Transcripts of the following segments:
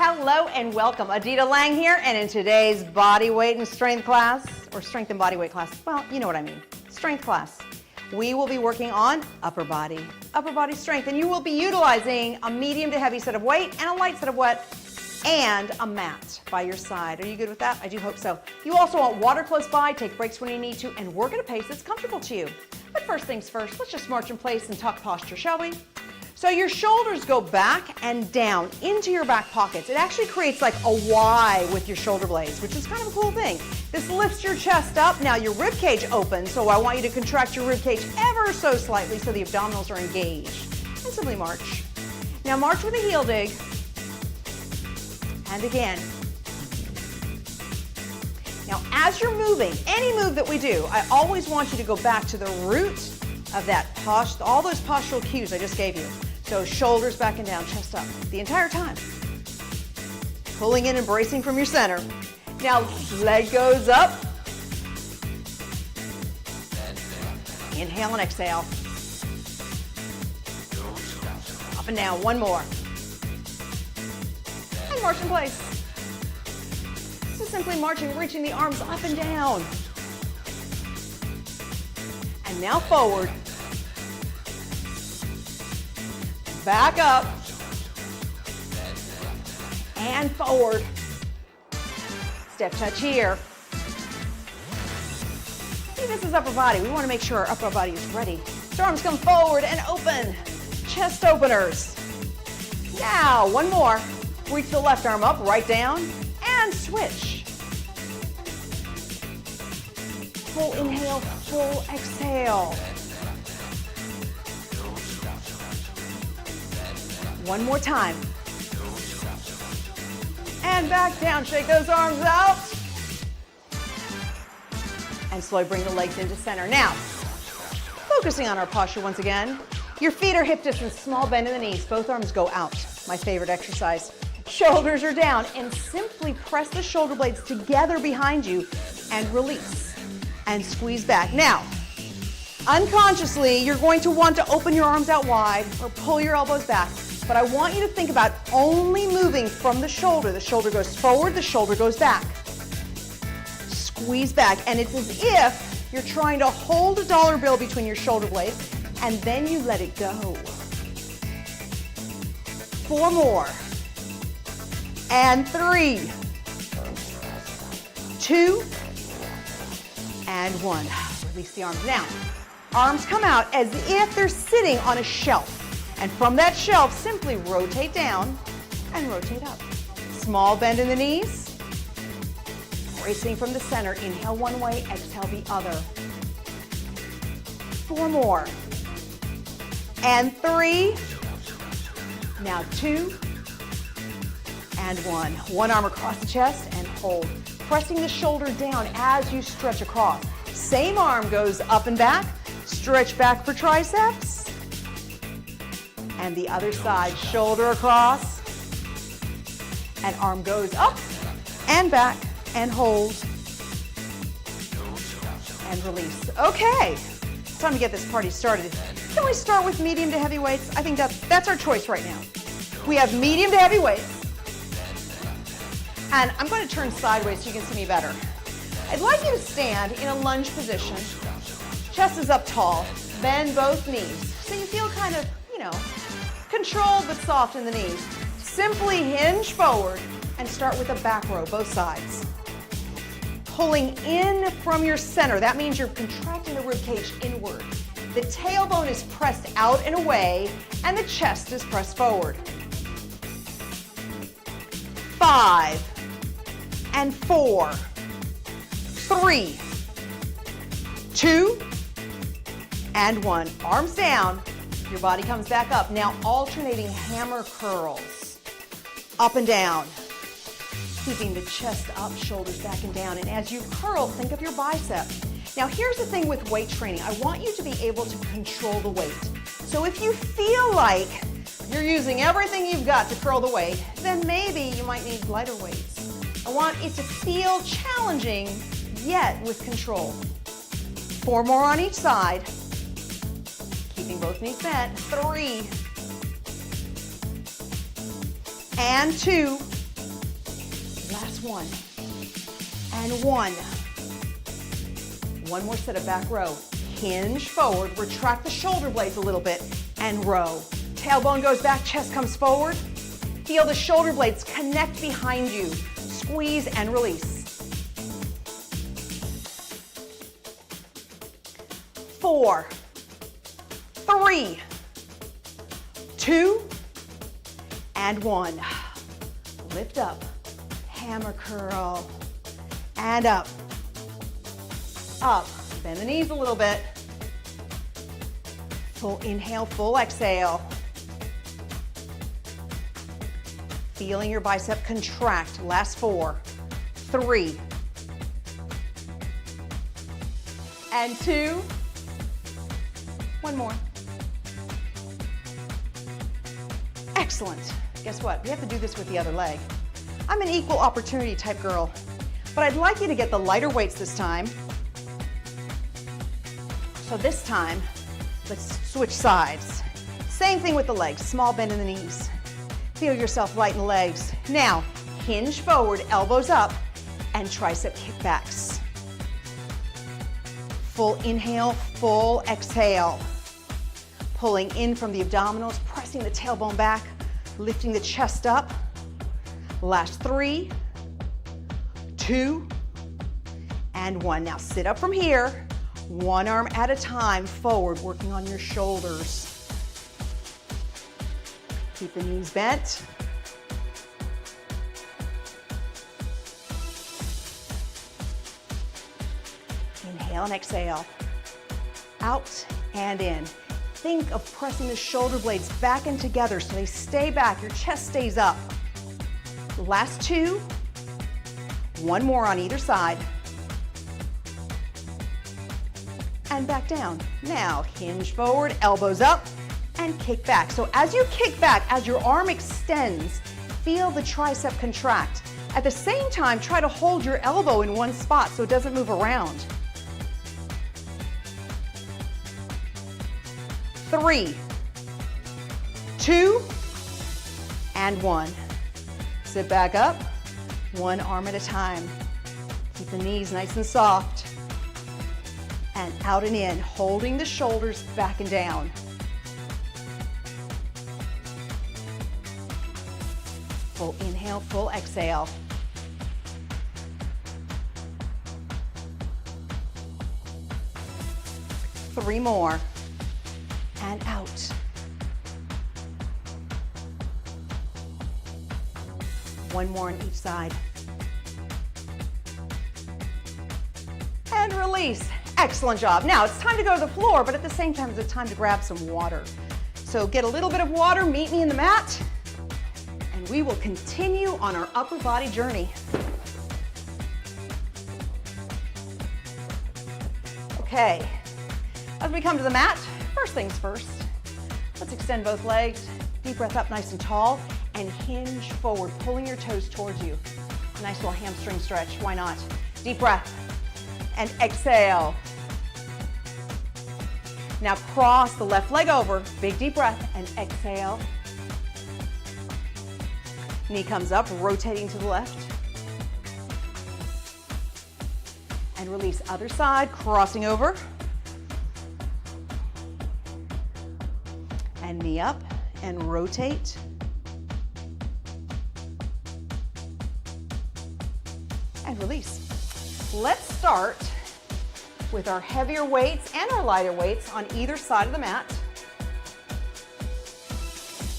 Hello and welcome. Adita Lang here, and in today's body weight and strength class, or strength and body weight class, well, you know what I mean, strength class, we will be working on upper body strength, and you will be utilizing a medium to heavy set of weight and a light set of weight and a mat by your side. Are you good with that? I do hope so. You also want water close by, take breaks when you need to, and work at a pace that's comfortable to you. But first things first, let's just march in place and tuck posture, shall we? So your shoulders go back and down into your back pockets. It actually creates like a Y with your shoulder blades, which is kind of a cool thing. This lifts your chest up. Now your rib cage opens, so I want you to contract your rib cage ever so slightly so the abdominals are engaged. And simply march. Now march with a heel dig. And again. Now as you're moving, any move that we do, I always want you to go back to the root of that posture, all those postural cues I just gave you. So shoulders back and down, chest up, the entire time. Pulling in and bracing from your center. Now leg goes up. Inhale and exhale. Up and down, one more. And march in place. So simply marching, reaching the arms up and down. And now forward. Back up. And forward. Step touch here. See, this is upper body. We want to make sure our upper body is ready. So arms come forward and open. Chest openers. Now, one more. Reach the left arm up, right down, and switch. Full inhale, full exhale. One more time. And back down, shake those arms out. And slowly bring the legs into center. Now, focusing on our posture once again. Your feet are hip distance, small bend in the knees. Both arms go out, my favorite exercise. Shoulders are down, and simply press the shoulder blades together behind you and release. And squeeze back. Now, unconsciously, you're going to want to open your arms out wide or pull your elbows back. But I want you to think about only moving from the shoulder. The shoulder goes forward, the shoulder goes back. Squeeze back, and it's as if you're trying to hold a dollar bill between your shoulder blades, and then you let it go. 4 more. And 3, 2, and 1. Release the arms. Now, arms come out as if they're sitting on a shelf. And from that shelf, simply rotate down and rotate up. Small bend in the knees. Bracing from the center. Inhale one way, exhale the other. 4 more. And 3. Now 2. And 1. One arm across the chest and hold. Pressing the shoulder down as you stretch across. Same arm goes up and back. Stretch back for triceps. And the other side, shoulder across. And arm goes up and back and hold. And release. Okay, it's time to get this party started. Can we start with medium to heavy weights? I think that's our choice right now. We have medium to heavy weights. And I'm going to turn sideways so you can see me better. I'd like you to stand in a lunge position. Chest is up tall. Bend both knees. So you feel kind of, controlled but soft in the knees. Simply hinge forward and start with a back row, both sides. Pulling in from your center. That means you're contracting the rib cage inward. The tailbone is pressed out and away, and the chest is pressed forward. 5, and 4, 3, 2, and 1. Arms down. Your body comes back up. Now alternating hammer curls. Up and down. Keeping the chest up, shoulders back and down. And as you curl, think of your bicep. Now here's the thing with weight training. I want you to be able to control the weight. So if you feel like you're using everything you've got to curl the weight, then maybe you might need lighter weights. I want it to feel challenging, yet with control. 4 more on each side. Keeping both knees bent. 3, and 2, one, and one. One more set of back row. Hinge forward, retract the shoulder blades a little bit, and row. Tailbone goes back, chest comes forward. Feel the shoulder blades connect behind you. Squeeze and release. 4, 3, 2, and 1. Lift up, hammer curl, and up. Up, bend the knees a little bit. Full inhale, full exhale. Feeling your bicep contract. Last 4, 3, and 2. One more. Excellent. Guess what? We have to do this with the other leg. I'm an equal opportunity type girl, but I'd like you to get the lighter weights this time. So this time, let's switch sides. Same thing with the legs, small bend in the knees. Feel yourself light in the legs. Now, hinge forward, elbows up, and tricep kickbacks. Full inhale, full exhale. Pulling in from the abdominals, pressing the tailbone back, lifting the chest up. Last 3, 2, and 1. Now sit up from here, one arm at a time, forward, working on your shoulders. Keep the knees bent. Inhale and exhale. Out and in. Think of pressing the shoulder blades back and together so they stay back, your chest stays up. Last 2, one more on either side. And back down. Now, hinge forward, elbows up, and kick back. So as you kick back, as your arm extends, feel the tricep contract. At the same time, try to hold your elbow in one spot so it doesn't move around. 3, 2, and 1. Sit back up, one arm at a time. Keep the knees nice and soft. And out and in, holding the shoulders back and down. Full inhale, full exhale. Three more. And out. One more on each side. And release. Excellent job. Now it's time to go to the floor, but at the same time, it's time to grab some water. So get a little bit of water, meet me in the mat, and we will continue on our upper body journey. Okay, as we come to the mat, first things first, let's extend both legs, deep breath up nice and tall, and hinge forward, pulling your toes towards you. A nice little hamstring stretch, why not? Deep breath, and exhale. Now cross the left leg over, big deep breath, and exhale. Knee comes up, rotating to the left. And release, other side, crossing over. And knee up, and rotate. And release. Let's start with our heavier weights and our lighter weights on either side of the mat.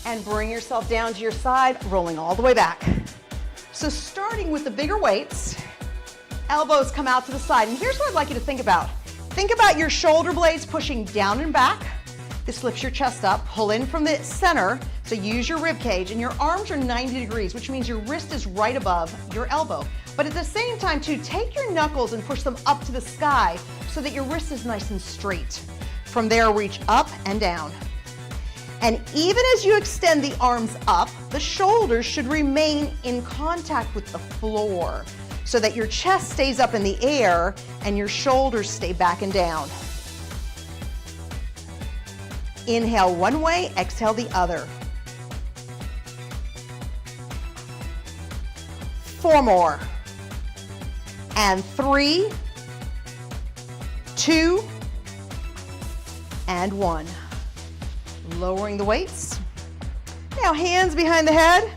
And bring yourself down to your side, rolling all the way back. So starting with the bigger weights, elbows come out to the side. And here's what I'd like you to think about. Think about your shoulder blades pushing down and back. This lifts your chest up, pull in from the center, so use your rib cage, and your arms are 90 degrees, which means your wrist is right above your elbow. But at the same time too, take your knuckles and push them up to the sky so that your wrist is nice and straight. From there, reach up and down. And even as you extend the arms up, the shoulders should remain in contact with the floor so that your chest stays up in the air and your shoulders stay back and down. Inhale one way, exhale the other. 4 more. and 3, 2, and 1. Lowering the weights. Now hands behind the head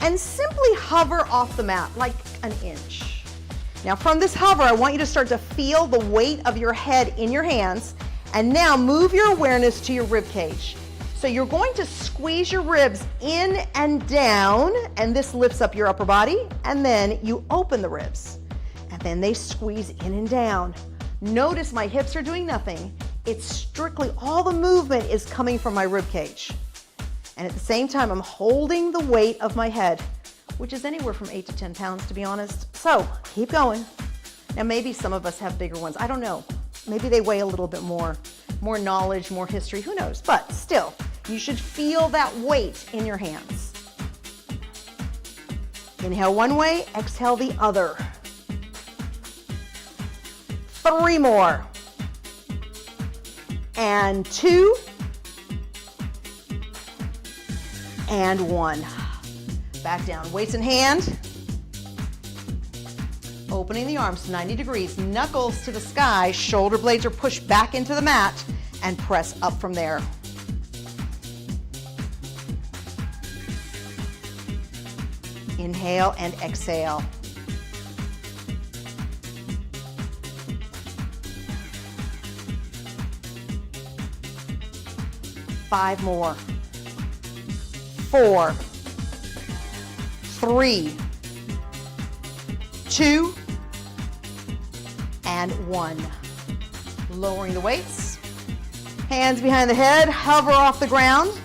and simply hover off the mat like an inch. Now from this hover, I want you to start to feel the weight of your head in your hands, and now move your awareness to your rib cage. So you're going to squeeze your ribs in and down, and this lifts up your upper body, and then you open the ribs, and then they squeeze in and down. Notice my hips are doing nothing. It's strictly, all the movement is coming from my rib cage. And at the same time, I'm holding the weight of my head, which is anywhere from 8 to 10 pounds, to be honest. So keep going. Now maybe some of us have bigger ones. I don't know. Maybe they weigh a little bit more knowledge, more history, who knows? But still, you should feel that weight in your hands. Inhale one way, exhale the other. 3 more. And 2. And 1. Back down, weights in hand. Opening the arms 90 degrees, knuckles to the sky, shoulder blades are pushed back into the mat, and press up from there. Inhale and exhale. Five more. 4, 3, 2, and 1. Lowering the weights. Hands behind the head, hover off the ground.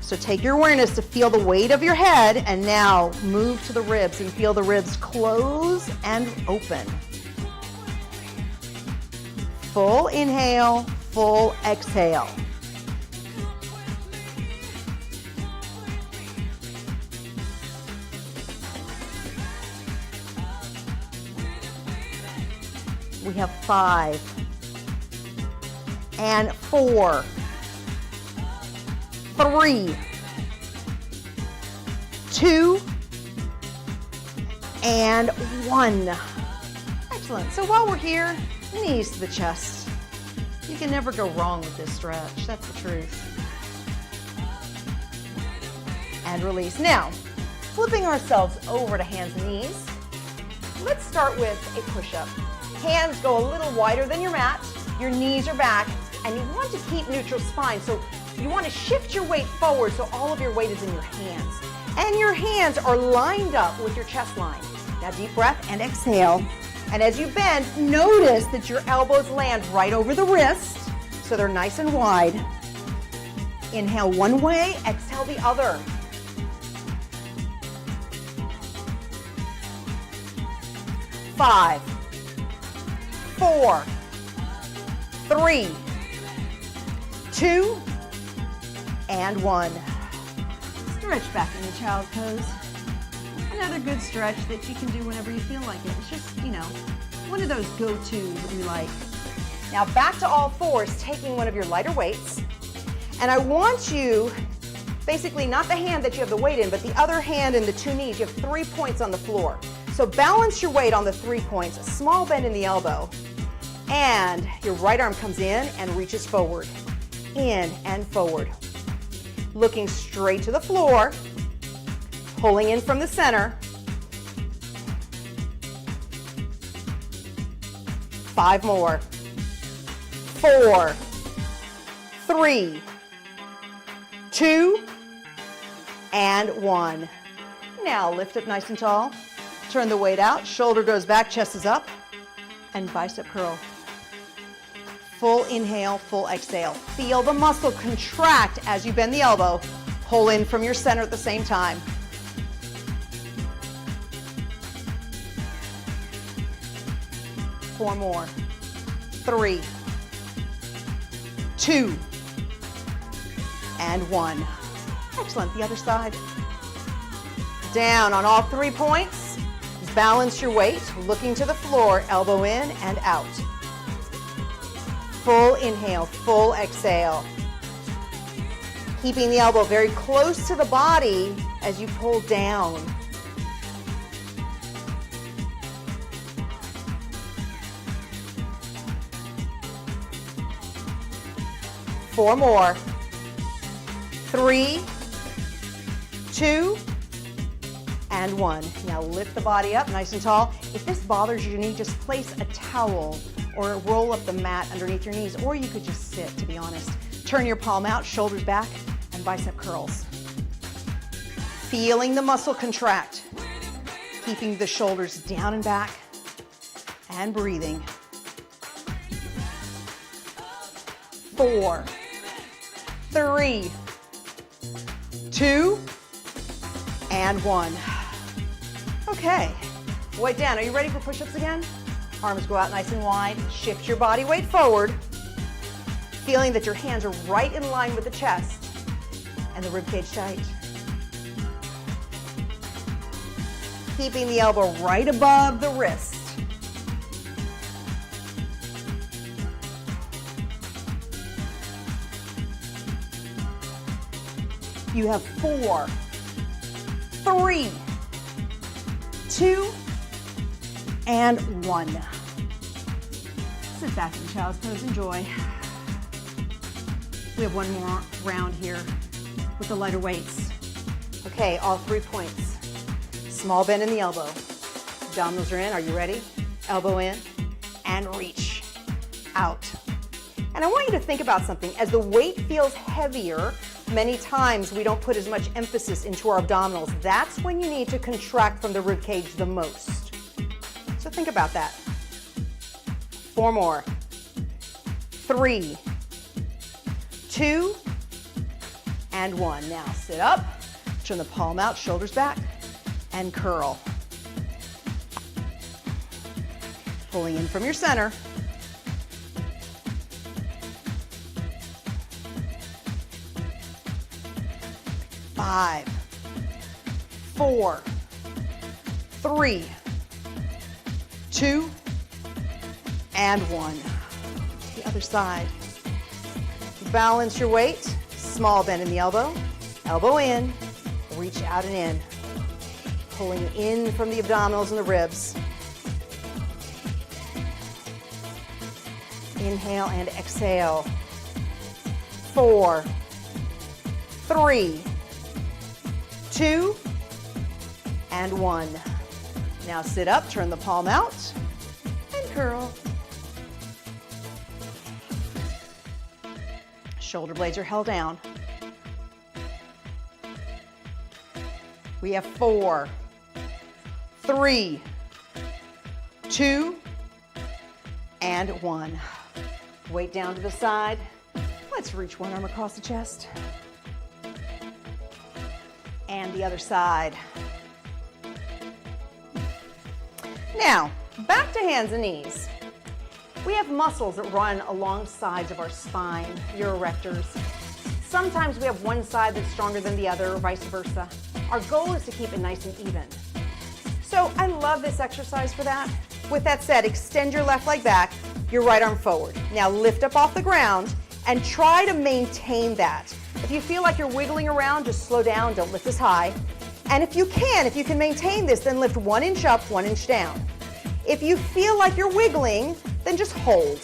So take your awareness to feel the weight of your head, and now move to the ribs and feel the ribs close and open. Full inhale, full exhale. We have 5 and 4, 3, 2, and 1. Excellent. So while we're here, knees to the chest. You can never go wrong with this stretch. That's the truth. And release. Now, flipping ourselves over to hands and knees. Let's start with a push-up. Hands go a little wider than your mat, your knees are back, and you want to keep neutral spine. So you want to shift your weight forward so all of your weight is in your hands. And your hands are lined up with your chest line. Now deep breath and exhale. And as you bend, notice that your elbows land right over the wrist, so they're nice and wide. Inhale one way, exhale the other. Five, 4, 3, 2, and 1. Stretch back into child's pose. Another good stretch that you can do whenever you feel like it. It's just, one of those go-tos that we like. Now back to all fours, taking one of your lighter weights. And I want you, basically not the hand that you have the weight in, but the other hand and the 2 knees. You have 3 points on the floor. So balance your weight on the 3 points, a small bend in the elbow, and your right arm comes in and reaches forward, in and forward. Looking straight to the floor, pulling in from the center. 5 more. 4, 3, 2, and 1. Now lift up nice and tall. Turn the weight out, shoulder goes back, chest is up, and bicep curl. Full inhale, full exhale. Feel the muscle contract as you bend the elbow. Pull in from your center at the same time. Four more. 3, 2, and 1. Excellent. The other side. Down on all 3 points. Balance your weight, looking to the floor, elbow in and out. Full inhale, full exhale. Keeping the elbow very close to the body as you pull down. 4 more. 3, 2, and 1. Now lift the body up nice and tall. If this bothers your knee, just place a towel or roll up the mat underneath your knees, or you could just sit, to be honest. Turn your palm out, shoulders back, and bicep curls. Feeling the muscle contract. Keeping the shoulders down and back, and breathing. 4, 3, 2, and 1. Okay, weight down. Are you ready for push-ups again? Arms go out nice and wide. Shift your body weight forward. Feeling that your hands are right in line with the chest and the ribcage tight. Keeping the elbow right above the wrist. You have 4, 3, 2, and 1. Sit back in child's pose, enjoy. We have one more round here with the lighter weights. Okay, all 3 points. Small bend in the elbow. Abdominals are in, are you ready? Elbow in, and reach out. And I want you to think about something. As the weight feels heavier, many times we don't put as much emphasis into our abdominals. That's when you need to contract from the rib cage the most. So think about that. 4 more. 3, 2, and 1. Now sit up, turn the palm out, shoulders back, and curl. Pulling in from your center. Five, 4, 3, 2, and 1. The other side. Balance your weight. Small bend in the elbow. Elbow in. Reach out and in. Pulling in from the abdominals and the ribs. Inhale and exhale. 4, 3, 2, and 1. Now sit up, turn the palm out, and curl. Shoulder blades are held down. We have 4, 3, 2, and 1. Weight down to the side. Let's reach one arm across the chest. And the other side. Now, back to hands and knees. We have muscles that run along sides of our spine, your erectors. Sometimes we have one side that's stronger than the other, or vice versa. Our goal is to keep it nice and even. So I love this exercise for that. With that said, extend your left leg back, your right arm forward. Now lift up off the ground and try to maintain that. If you feel like you're wiggling around, just slow down, don't lift as high. And if you can maintain this, then lift 1 inch up, 1 inch down. If you feel like you're wiggling, then just hold.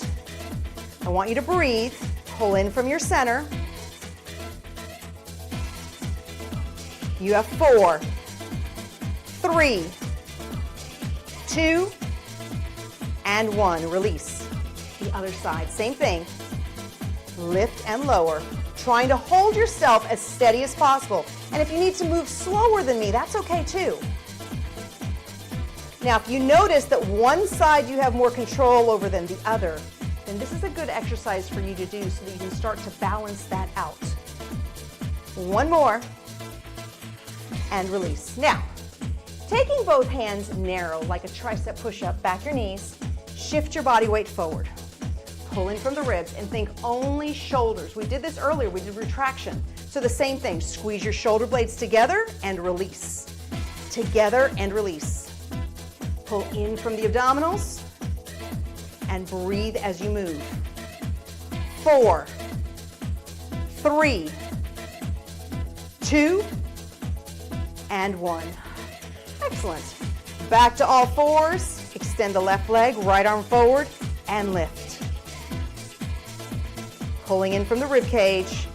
I want you to breathe, pull in from your center. You have 4, 3, 2, and 1. Release. The other side, same thing. Lift and lower. Trying to hold yourself as steady as possible. And if you need to move slower than me, that's okay too. Now, if you notice that one side you have more control over than the other, then this is a good exercise for you to do so that you can start to balance that out. 1 more, and release. Now, taking both hands narrow like a tricep push-up, back your knees, shift your body weight forward. Pull in from the ribs and think only shoulders. We did this earlier, we did retraction. So the same thing, squeeze your shoulder blades together and release. Together and release. Pull in from the abdominals and breathe as you move. 4, 3, 2, and 1. Excellent. Back to all fours. Extend the left leg, right arm forward, and lift. Pulling in from the rib cage.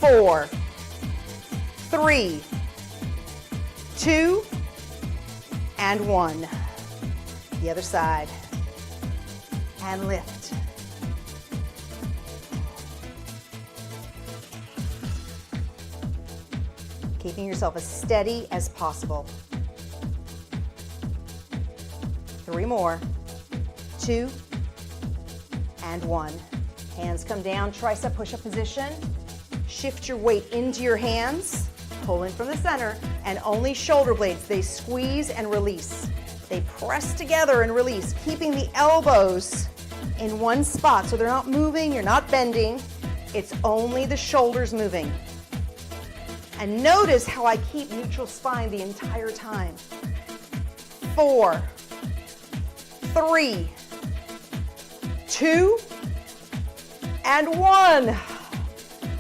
Four, 3, 2, and 1. The other side. And lift. Keeping yourself as steady as possible. 3 more. 2, and 1. Hands come down, tricep push-up position. Shift your weight into your hands. Pull in from the center, and only shoulder blades. They squeeze and release. They press together and release, keeping the elbows in one spot so they're not moving, you're not bending. It's only the shoulders moving. And notice how I keep neutral spine the entire time. 4, 3, 2, and 1.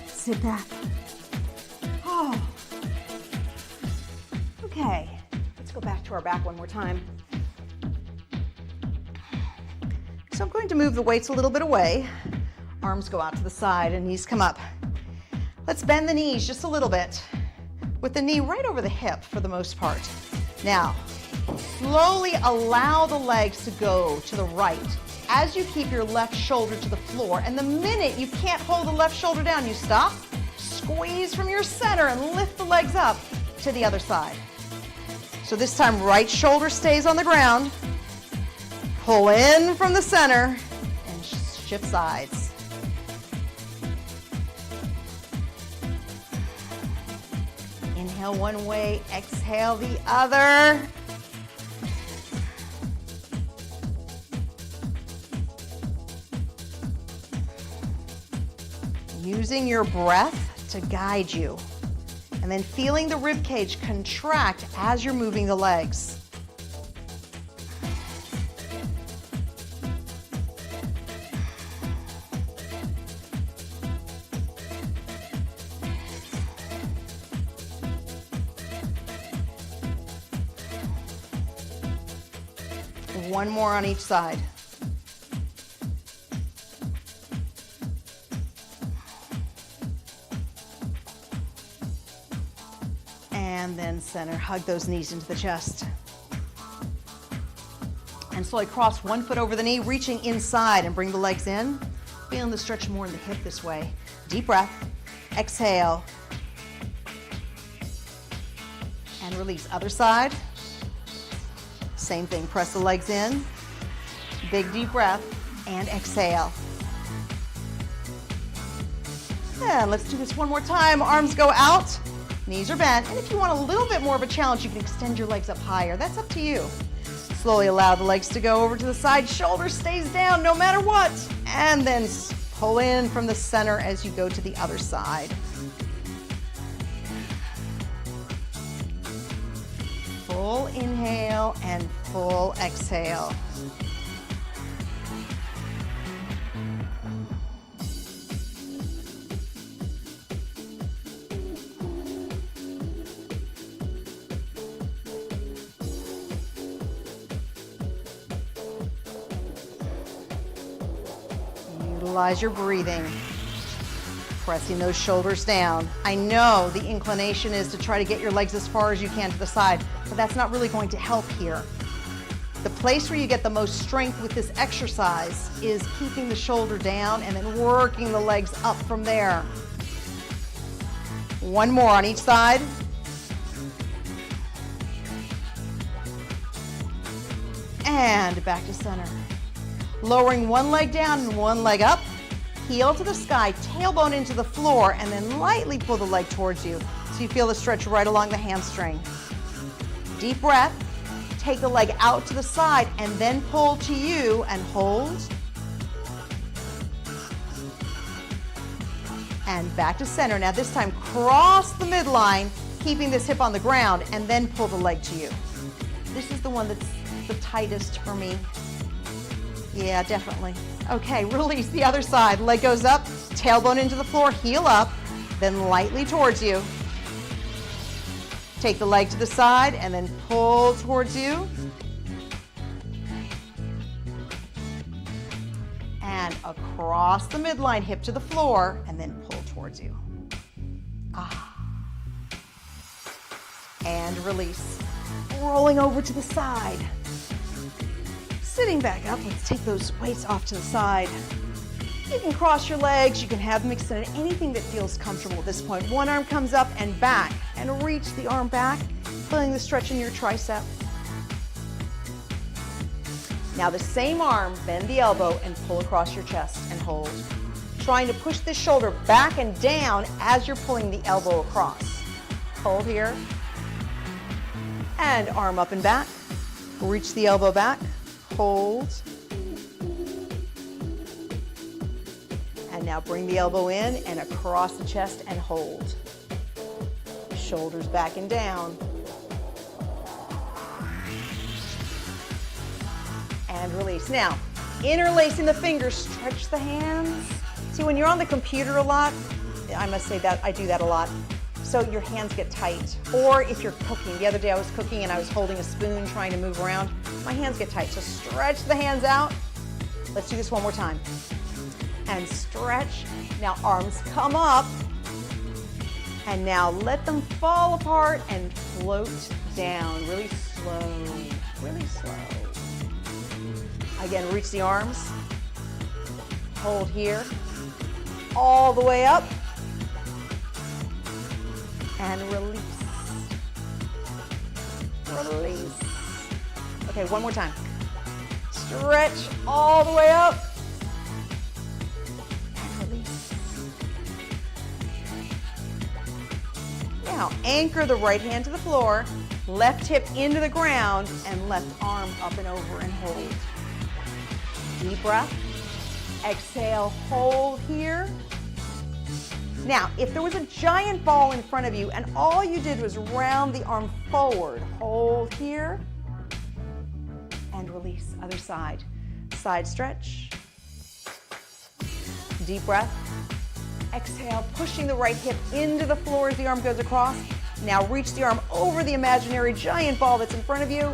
Sit back. Oh. Okay, let's go back to our back one more time. So I'm going to move the weights a little bit away. Arms go out to the side and knees come up. Let's bend the knees just a little bit with the knee right over the hip for the most part. Now, slowly allow the legs to go to the right as you keep your left shoulder to the floor. And the minute you can't hold the left shoulder down, you stop, squeeze from your center, and lift the legs up to the other side. So this time, right shoulder stays on the ground. Pull in from the center and shift sides. Inhale one way, exhale the other. Using your breath to guide you. And then feeling the rib cage contract as you're moving the legs. One more on each side. And then center, hug those knees into the chest. And slowly cross one foot over the knee, reaching inside and bring the legs in. Feeling the stretch more in the hip this way. Deep breath, exhale. And release, other side. Same thing, press the legs in. Big deep breath and exhale. And let's do this one more time. Arms go out. Knees are bent, and if you want a little bit more of a challenge, you can extend your legs up higher. That's up to you. Slowly allow the legs to go over to the side. Shoulder stays down no matter what. And then pull in from the center as you go to the other side. Full inhale and full exhale. Utilize your breathing, pressing those shoulders down. I know the inclination is to try to get your legs as far as you can to the side, but that's not really going to help here. The place where you get the most strength with this exercise is keeping the shoulder down and then working the legs up from there. One more on each side. And back to center. Lowering one leg down and one leg up. Heel to the sky, tailbone into the floor, and then lightly pull the leg towards you so you feel the stretch right along the hamstring. Deep breath. Take the leg out to the side and then pull to you and hold. And back to center. Now this time cross the midline, keeping this hip on the ground, and then pull the leg to you. This is the one that's the tightest for me. Yeah, definitely. Okay, release the other side. Leg goes up, tailbone into the floor, heel up, then lightly towards you. Take the leg to the side and then pull towards you. And across the midline, hip to the floor, and then pull towards you. And release. Rolling over to the side. Sitting back up, let's take those weights off to the side. You can cross your legs, you can have them extended, anything that feels comfortable at this point. One arm comes up and back, and reach the arm back, feeling the stretch in your tricep. Now the same arm, bend the elbow and pull across your chest and hold. Trying to push the shoulder back and down as you're pulling the elbow across. Hold here. And arm up and back. Reach the elbow back. Hold. And now bring the elbow in and across the chest and hold. Shoulders back and down. And release. Now, interlacing the fingers, stretch the hands. See, when you're on the computer a lot, I must say that I do that a lot, so your hands get tight. Or if you're cooking, the other day I was cooking and I was holding a spoon trying to move around, my hands get tight. So stretch the hands out. Let's do this one more time. And stretch. Now arms come up. And now let them fall apart and float down. Really slow, really slow. Again, reach the arms. Hold here. All the way up. And release. Release. Okay, one more time. Stretch all the way up. And release. Now, anchor the right hand to the floor, left hip into the ground, and left arm up and over and hold. Deep breath. Exhale, hold here. Now, if there was a giant ball in front of you and all you did was round the arm forward, hold here and release. Other side. Side stretch. Deep breath. Exhale, pushing the right hip into the floor as the arm goes across. Now reach the arm over the imaginary giant ball that's in front of you.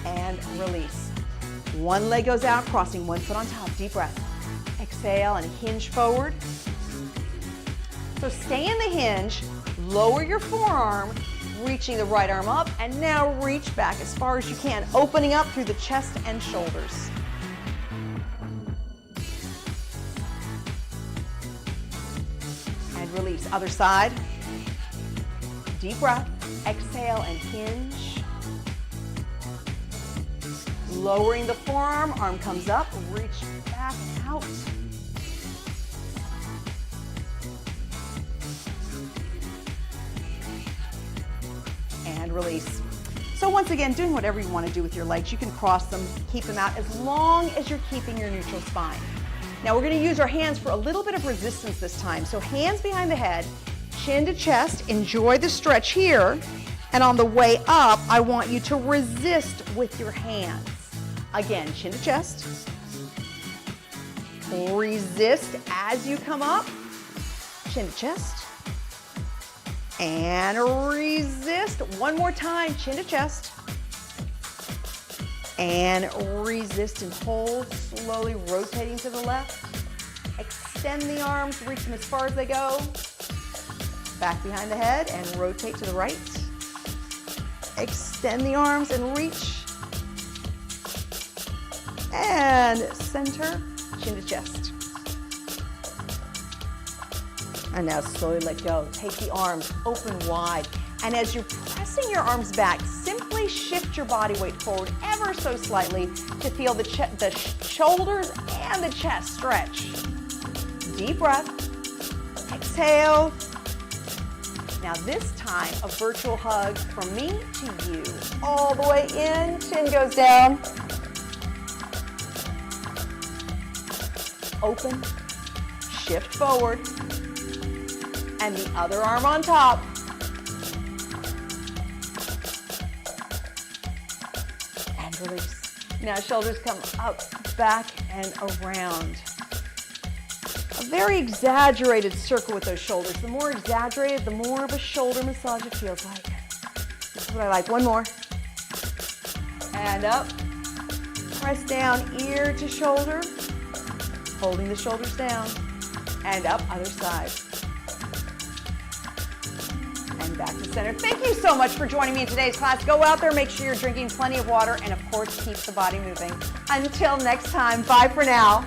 And release. One leg goes out, crossing one foot on top. Deep breath. Exhale and hinge forward. So stay in the hinge, lower your forearm, reaching the right arm up, and now reach back as far as you can, opening up through the chest and shoulders. And release. Other side. Deep breath. Exhale and hinge. Lowering the forearm, arm comes up, reach back out. And release. So once again, doing whatever you want to do with your legs. You can cross them, keep them out, as long as you're keeping your neutral spine. Now we're going to use our hands for a little bit of resistance this time. So hands behind the head, chin to chest, enjoy the stretch here. And on the way up, I want you to resist with your hands. Again, chin to chest. Resist as you come up. Chin to chest. And resist. One more time, chin to chest. And resist and hold, slowly rotating to the left. Extend the arms, reach them as far as they go. Back behind the head and rotate to the right. Extend the arms and reach. And center, chin to chest. And now slowly let go. Take the arms open wide. And as you're pressing your arms back, simply shift your body weight forward ever so slightly to feel the shoulders and the chest stretch. Deep breath. Exhale. Now this time, a virtual hug from me to you. All the way in, chin goes down. Open, shift forward, and the other arm on top. And release. Now shoulders come up, back, and around. a very exaggerated circle with those shoulders. The more exaggerated, the more of a shoulder massage it feels like. This is what I like. One more. And up. Press down, ear to shoulder. Holding the shoulders down. And up, other side. And back to center. Thank you so much for joining me in today's class. Go out there, make sure you're drinking plenty of water, and of course, keep the body moving. Until next time, bye for now.